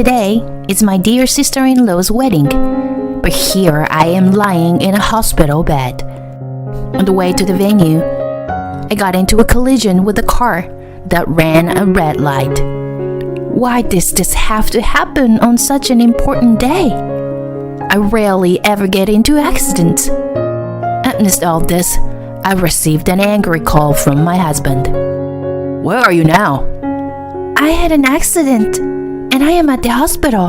Today is my dear sister-in-law's wedding, but here I am lying in a hospital bed. On the way to the venue, I got into a collision with a car that ran a red light. Why does this have to happen on such an important day? I rarely ever get into accidents. Amidst all this, I received an angry call from my husband. Where are you now? I had an accident, and I am at the hospital.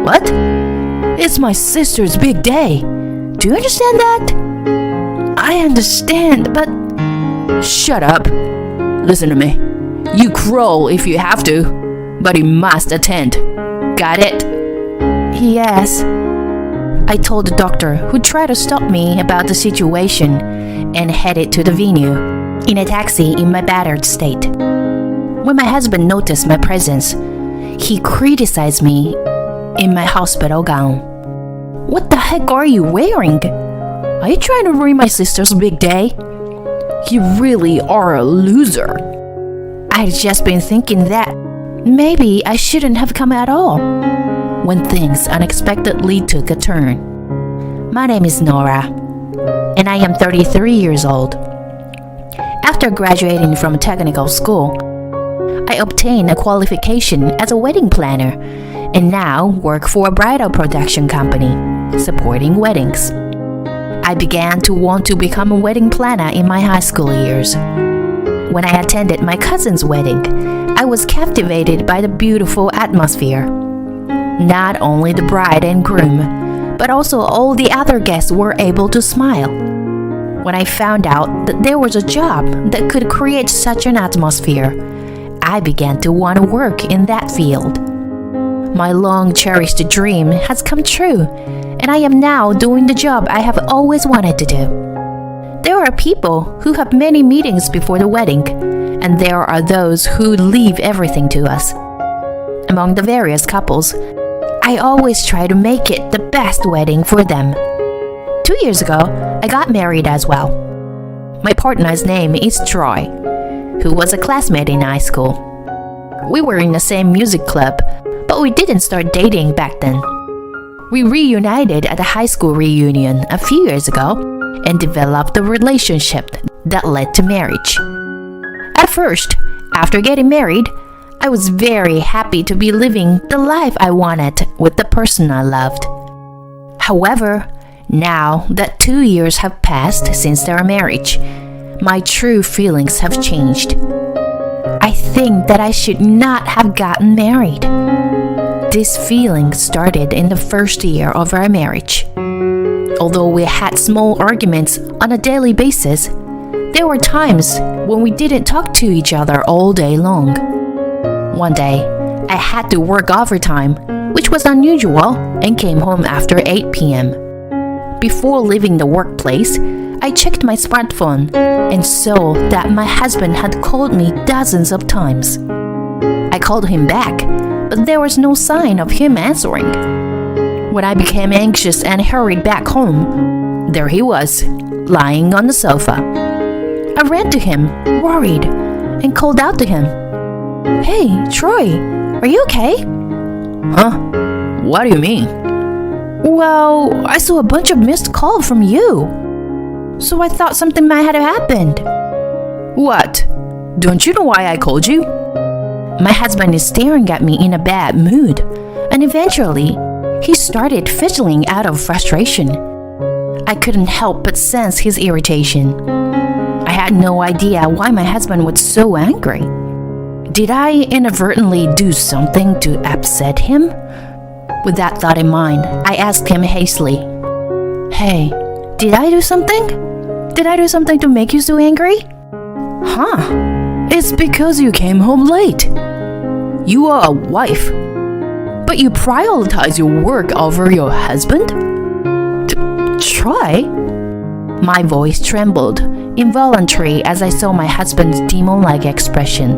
What? It's my sister's big day. Do you understand that? I understand, but... Shut up. Listen to me. You crawl if you have to, but you must attend. Got it? Yes. I told the doctor, who tried to stop me about the situation, and headed to the venue in a taxi in my battered state. When my husband noticed my presence, he criticized me in my hospital gown. What the heck are you wearing? Are you trying to ruin my sister's big day? You really are a loser. I'd just been thinking that maybe I shouldn't have come at all, when things unexpectedly took a turn. My name is Nora, and I am 33 years old. After graduating from technical school, I obtained a qualification as a wedding planner and now work for a bridal production company, supporting weddings. I began to want to become a wedding planner in my high school years. When I attended my cousin's wedding, I was captivated by the beautiful atmosphere. Not only the bride and groom, but also all the other guests were able to smile. When I found out that there was a job that could create such an atmosphere, I began to want to work in that field. My long-cherished dream has come true, and I am now doing the job I have always wanted to do. There are people who have many meetings before the wedding, and there are those who leave everything to us. Among the various couples, I always try to make it the best wedding for them. 2 years ago, I got married as well. My partner's name is Troy, who was a classmate in high school. We were in the same music club, but we didn't start dating back then. We reunited at a high school reunion a few years ago and developed a relationship that led to marriage. At first, after getting married, I was very happy to be living the life I wanted with the person I loved. However, now that 2 years have passed since their marriage, my true feelings have changed. I think that I should not have gotten married. This feeling started in the first year of our marriage. Although we had small arguments on a daily basis, there were times when we didn't talk to each other all day long. One day, I had to work overtime, which was unusual, and came home after 8 p.m. Before leaving the workplace, I checked my smartphone and saw that my husband had called me dozens of times. I called him back, but there was no sign of him answering. When I became anxious and hurried back home, there he was, lying on the sofa. I ran to him, worried, and called out to him, "Hey, Troy, are you okay?" Huh? What do you mean? Well, I saw a bunch of missed calls from you, so I thought something might have happened. What? Don't you know why I called you? My husband is staring at me in a bad mood, and eventually, he started fizzling out of frustration. I couldn't help but sense his irritation. I had no idea why my husband was so angry. Did I inadvertently do something to upset him? With that thought in mind, I asked him hastily, "Hey, did I do something? Did I do something to make you so angry?" Huh? It's because you came home late. You are a wife, but you prioritize your work over your husband? Troy? My voice trembled, involuntarily, as I saw my husband's demon-like expression.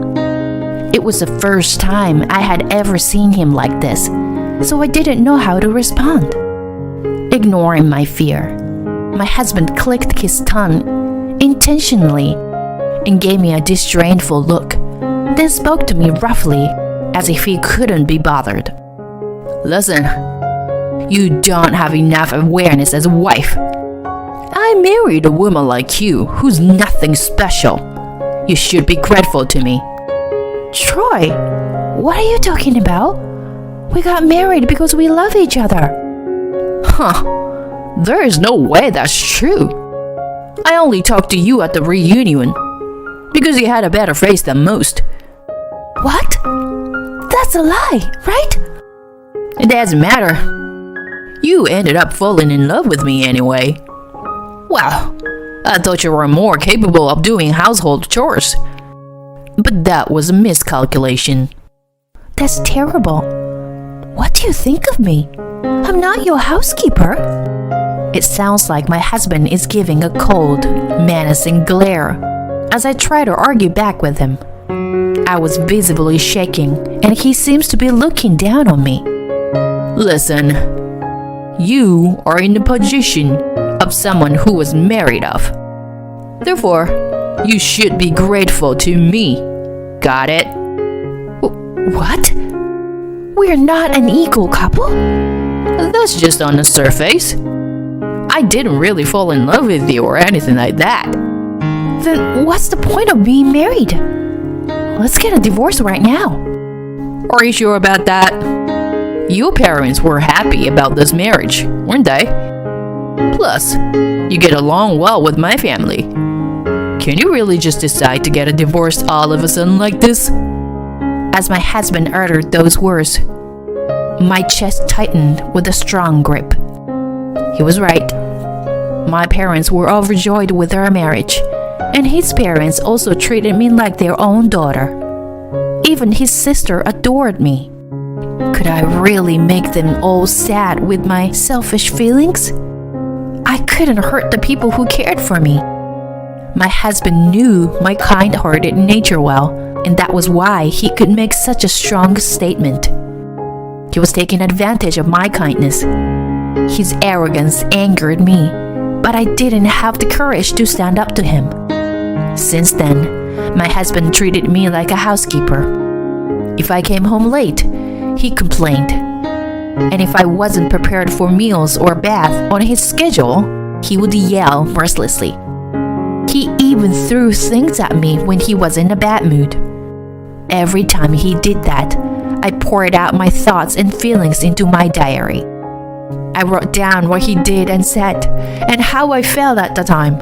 It was the first time I had ever seen him like this, so I didn't know how to respond. Ignoring my fear, my husband clicked his tongue intentionally and gave me a disdainful look, then spoke to me roughly as if he couldn't be bothered. Listen, you don't have enough awareness as a wife. I married a woman like you who's nothing special. You should be grateful to me. Troy, what are you talking about? We got married because we love each other. There is no way that's true. I only talked to you at the reunion because you had a better face than most. What? That's a lie, right? It doesn't matter. You ended up falling in love with me anyway. Well, I thought you were more capable of doing household chores. But that was a miscalculation. That's terrible. What do you think of me? I'm not your housekeeper. It sounds like my husband is giving a cold, menacing glare as I try to argue back with him. I was visibly shaking, and he seems to be looking down on me. Listen, you are in the position of someone who was married off. Therefore, you should be grateful to me. Got it? What? We're not an equal couple? That's just on the surface. I didn't really fall in love with you or anything like that. Then what's the point of being married? Let's get a divorce right now. Are you sure about that? Your parents were happy about this marriage, weren't they? Plus, you get along well with my family. Can you really just decide to get a divorce all of a sudden like this? As my husband uttered those words, my chest tightened with a strong grip. He was right. My parents were overjoyed with our marriage, and his parents also treated me like their own daughter. Even his sister adored me. Could I really make them all sad with my selfish feelings? I couldn't hurt the people who cared for me. My husband knew my kind-hearted nature well, and that was why he could make such a strong statement. He was taking advantage of my kindness. His arrogance angered me, but I didn't have the courage to stand up to him. Since then, my husband treated me like a housekeeper. If I came home late, he complained. And if I wasn't prepared for meals or bath on his schedule, he would yell mercilessly. He even threw things at me when he was in a bad mood. Every time he did that, I poured out my thoughts and feelings into my diary. I wrote down what he did and said, and how I felt at the time.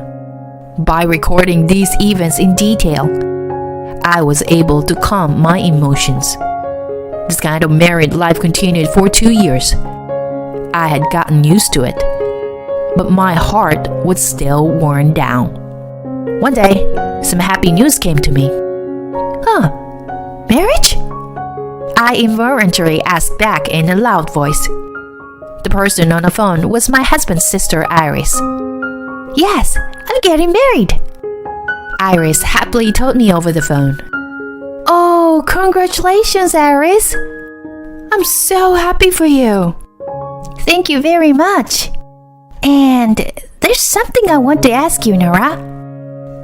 By recording these events in detail, I was able to calm my emotions. This kind of married life continued for 2 years. I had gotten used to it, but my heart was still worn down. One day, some happy news came to me. Marriage? I involuntarily asked back in a loud voice. The person on the phone was my husband's sister, Iris. Yes, I'm getting married. Iris happily told me over the phone. Oh, congratulations, Iris. I'm so happy for you. Thank you very much. And there's something I want to ask you, Nora.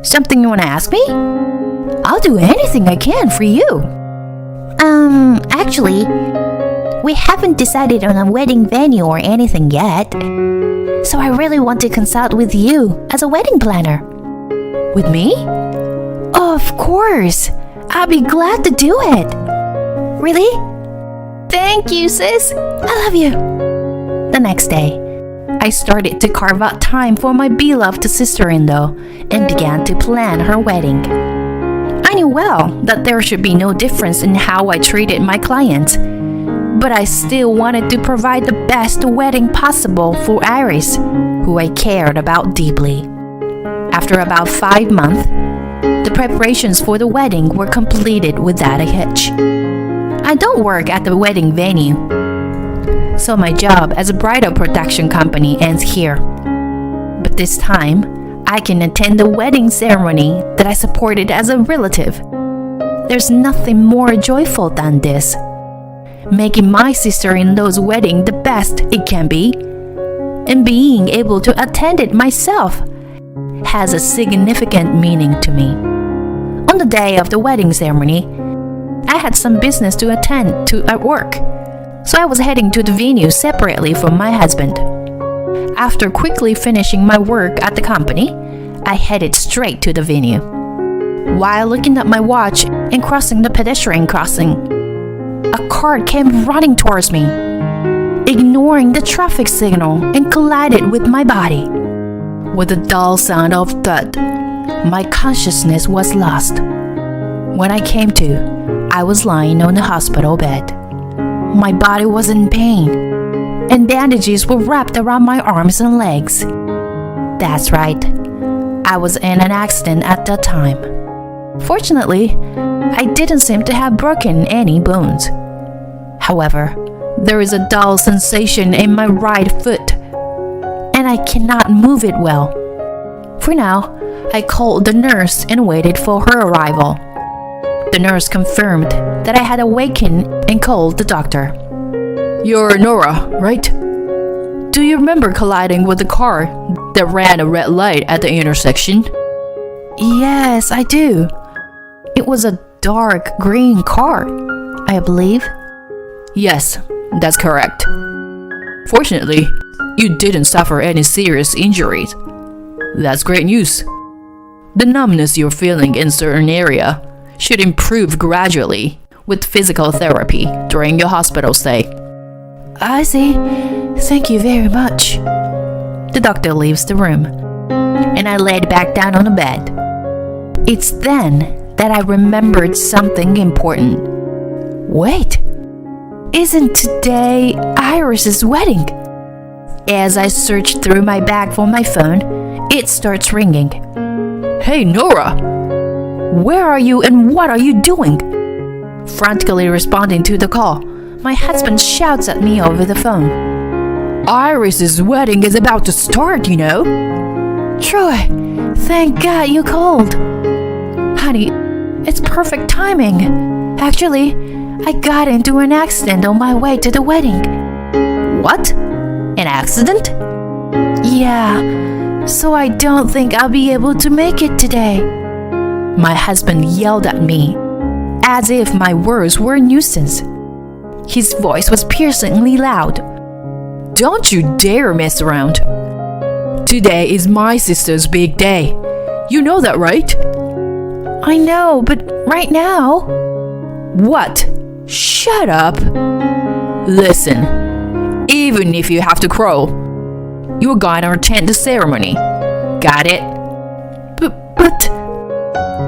Something you want to ask me? I'll do anything I can for you. Actually, we haven't decided on a wedding venue or anything yet. So I really want to consult with you as a wedding planner. With me? Of course. I'll be glad to do it. Really? Thank you, sis. I love you. The next day, I started to carve out time for my beloved sister-in-law and began to plan her wedding. I knew well that there should be no difference in how I treated my clients, but I still wanted to provide the best wedding possible for Iris, who I cared about deeply. After about 5 months, the preparations for the wedding were completed without a hitch. I don't work at the wedding venue, so my job as a bridal production company ends here. But this time, I can attend the wedding ceremony that I supported as a relative. There's nothing more joyful than this. Making my sister-in-law's wedding the best it can be, and being able to attend it myself, has a significant meaning to me. On the day of the wedding ceremony, I had some business to attend to at work. so I was heading to the venue separately from my husband. After quickly finishing my work at the company, I headed straight to the venue. While looking at my watch and crossing the pedestrian crossing, a car came running towards me, ignoring the traffic signal, and collided with my body. With a dull sound of thud, my consciousness was lost. When I came to, I was lying on the hospital bed. My body was in pain, and bandages were wrapped around my arms and legs. That's right, I was in an accident at that time. Fortunately, I didn't seem to have broken any bones. However, there is a dull sensation in my right foot, and I cannot move it well. For now, I called the nurse and waited for her arrival. The nurse confirmed that I had awakened and called the doctor. You're Nora, right? Do you remember colliding with the car that ran a red light at the intersection? Yes, I do. It was a dark green car, I believe. Yes, that's correct. Fortunately, you didn't suffer any serious injuries. That's great news. The numbness you're feeling in certain area should improve gradually with physical therapy during your hospital stay. I see. Thank you very much. The doctor leaves the room, and I laid back down on the bed. It's then that I remembered something important. Wait, isn't today Iris's wedding? As I search through my bag for my phone, it starts ringing. Hey, Nora! Where are you and what are you doing? Frantically responding to the call, my husband shouts at me over the phone. Iris's wedding is about to start, you know. Troy, thank God you called. Honey, it's perfect timing. Actually, I got into an accident on my way to the wedding. What? An accident? Yeah, so I don't think I'll be able to make it today. My husband yelled at me, as if my words were a nuisance. His voice was piercingly loud. Don't you dare mess around. Today is my sister's big day. You know that, right? I know, but right now... What? Shut up. Listen, even if you have to crawl, you're gonna attend the ceremony. Got it? But...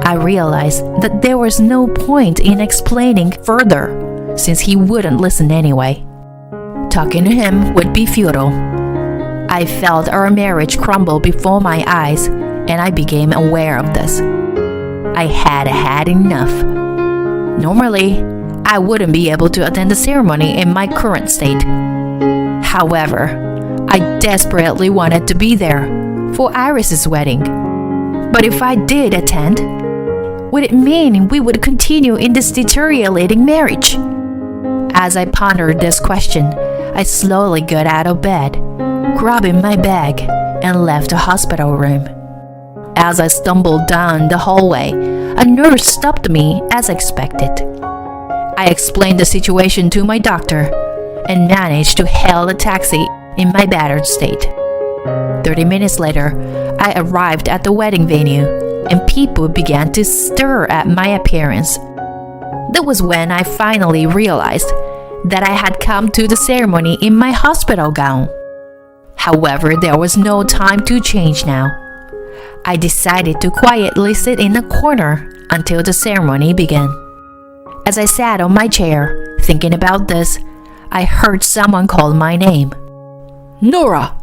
I realized that there was no point in explaining further, since he wouldn't listen anyway. Talking to him would be futile. I felt our marriage crumble before my eyes, and I became aware of this. I had had enough. Normally, I wouldn't be able to attend the ceremony in my current state. However, I desperately wanted to be there for Iris's wedding. But if I did attend, would it mean we would continue in this deteriorating marriage? As I pondered this question, I slowly got out of bed, grabbing my bag, and left the hospital room. As I stumbled down the hallway, a nurse stopped me as expected. I explained the situation to my doctor and managed to hail a taxi in my battered state. 30 minutes later, I arrived at the wedding venue, and people began to stir at my appearance. That was when I finally realized that I had come to the ceremony in my hospital gown. However, there was no time to change now. I decided to quietly sit in a corner until the ceremony began. As I sat on my chair, thinking about this, I heard someone call my name. Nora!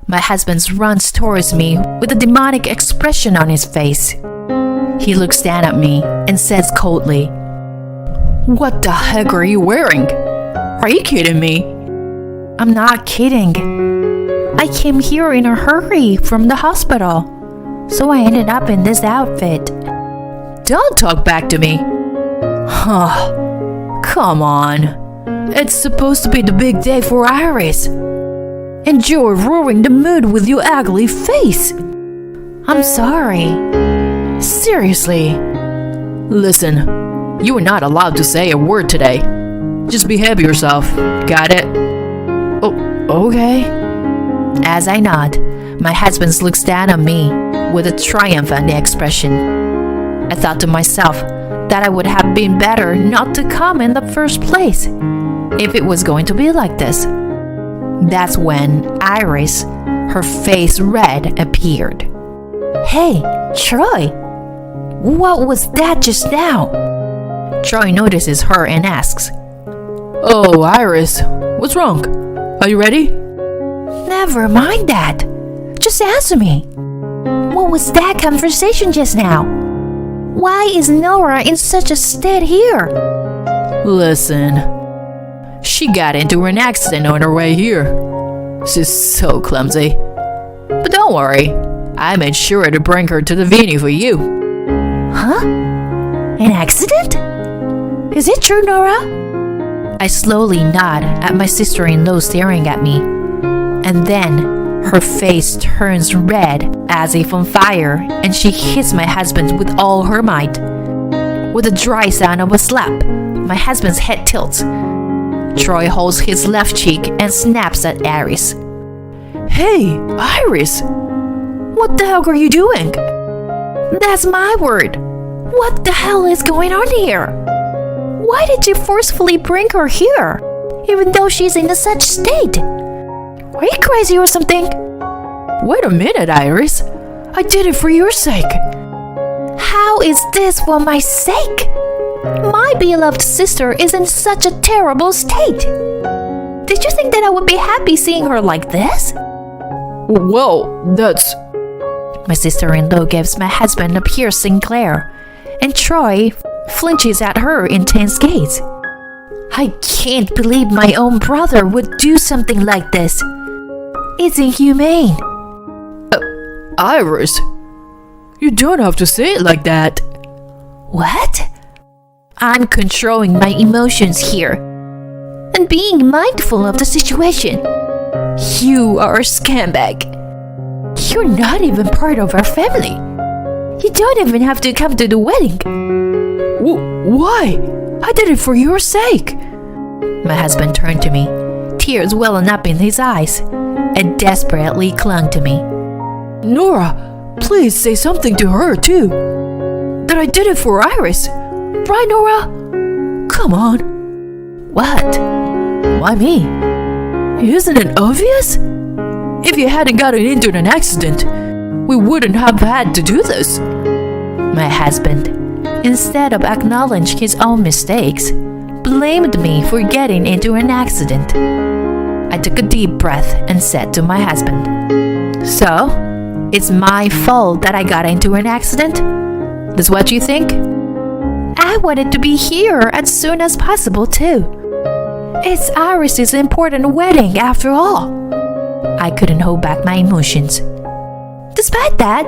My husband runs towards me with a demonic expression on his face. He looks down at me and says coldly, What the heck are you wearing? Are you kidding me? I'm not kidding. I came here in a hurry from the hospital, so I ended up in this outfit. Don't talk back to me. Come on. It's supposed to be the big day for Iris. And you're ruining the mood with your ugly face. I'm sorry. Seriously. Listen, you are not allowed to say a word today. Just behave yourself. Got it? Oh, okay. As I nod, my husband looks down on me with a triumphant expression. I thought to myself that I would have been better not to come in the first place if it was going to be like this. That's when Iris, her face red, appeared. Hey, Troy! What was that just now? Troy notices her and asks, Oh, Iris, what's wrong? Are you ready? Never mind that. Just answer me. What was that conversation just now? Why is Nora in such a state here? Listen, she got into an accident on her way here. She's so clumsy. But don't worry, I made sure to bring her to the venue for you. Huh? An accident? Is it true, Nora? I slowly nod at my sister-in-law staring at me. And then her face turns red as if on fire, and she hits my husband with all her might. With a dry sound of a slap, my husband's head tilts. Troy holds his left cheek and snaps at Iris. Hey, Iris! What the hell are you doing? That's my word. What the hell is going on here? Why did you forcefully bring her here, even though she's in such state? Are you crazy or something? Wait a minute, Iris. I did it for your sake. How is this for my sake? My beloved sister is in such a terrible state. Did you think that I would be happy seeing her like this? Well, that's... My sister-in-law gives my husband a piercing glare, and Troy flinches at her intense gaze. I can't believe my own brother would do something like this. It's inhumane. Iris, you don't have to say it like that. What? I'm controlling my emotions here and being mindful of the situation. You are a scumbag. You're not even part of our family. You don't even have to come to the wedding. Why? I did it for your sake. My husband turned to me, tears welling up in his eyes, and desperately clung to me. Nora, please say something to her too. That I did it for Iris. Right, Nora? Come on. What? Why me? Isn't it obvious? If you hadn't gotten into an accident, we wouldn't have had to do this. My husband, instead of acknowledging his own mistakes, blamed me for getting into an accident. I took a deep breath and said to my husband, So, it's my fault that I got into an accident? That's what you think? I wanted to be here as soon as possible too. It's Iris's important wedding after all. I couldn't hold back my emotions. Despite that,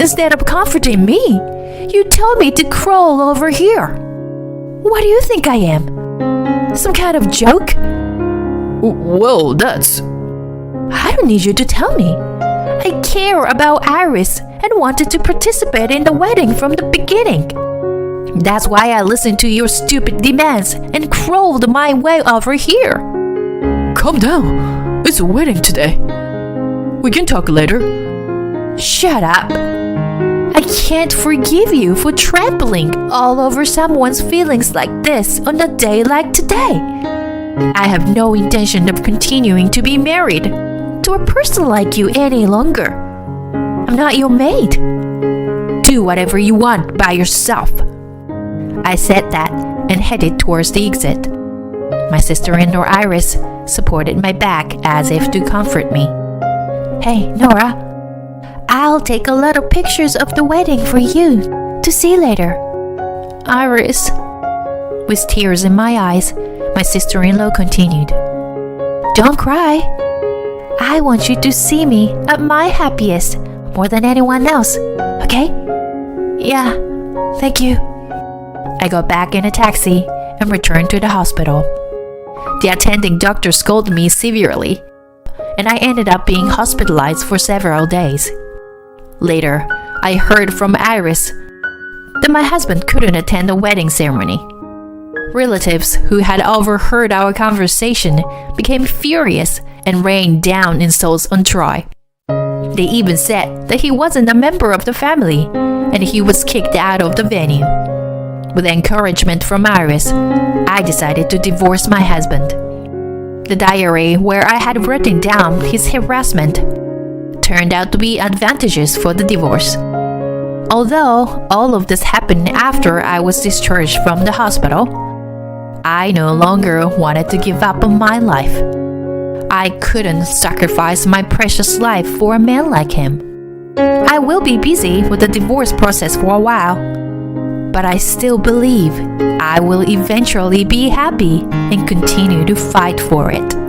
instead of comforting me, you told me to crawl over here. What do you think I am? Some kind of joke? Well, that's... I don't need you to tell me. I care about Iris and wanted to participate in the wedding from the beginning. That's why I listened to your stupid demands and crawled my way over here. Calm down. It's a wedding today. We can talk later. Shut up. I can't forgive you for trampling all over someone's feelings like this on a day like today. I have no intention of continuing to be married to a person like you any longer. I'm not your maid. Do whatever you want by yourself. I said that and headed towards the exit. My sister-in-law Iris supported my back as if to comfort me. Hey, Nora, I'll take a lot of pictures of the wedding for you to see later. Iris. With tears in my eyes, my sister-in-law continued. Don't cry. I want you to see me at my happiest more than anyone else, okay? Yeah, thank you. I got back in a taxi and returned to the hospital. The attending doctor scolded me severely, and I ended up being hospitalized for several days. Later, I heard from Iris that my husband couldn't attend the wedding ceremony. Relatives who had overheard our conversation became furious and rained down insults on Troy. They even said that he wasn't a member of the family and he was kicked out of the venue. With encouragement from Iris, I decided to divorce my husband. The diary where I had written down his harassment turned out to be advantageous for the divorce. Although all of this happened after I was discharged from the hospital, I no longer wanted to give up on my life. I couldn't sacrifice my precious life for a man like him. I will be busy with the divorce process for a while, but I still believe I will eventually be happy and continue to fight for it.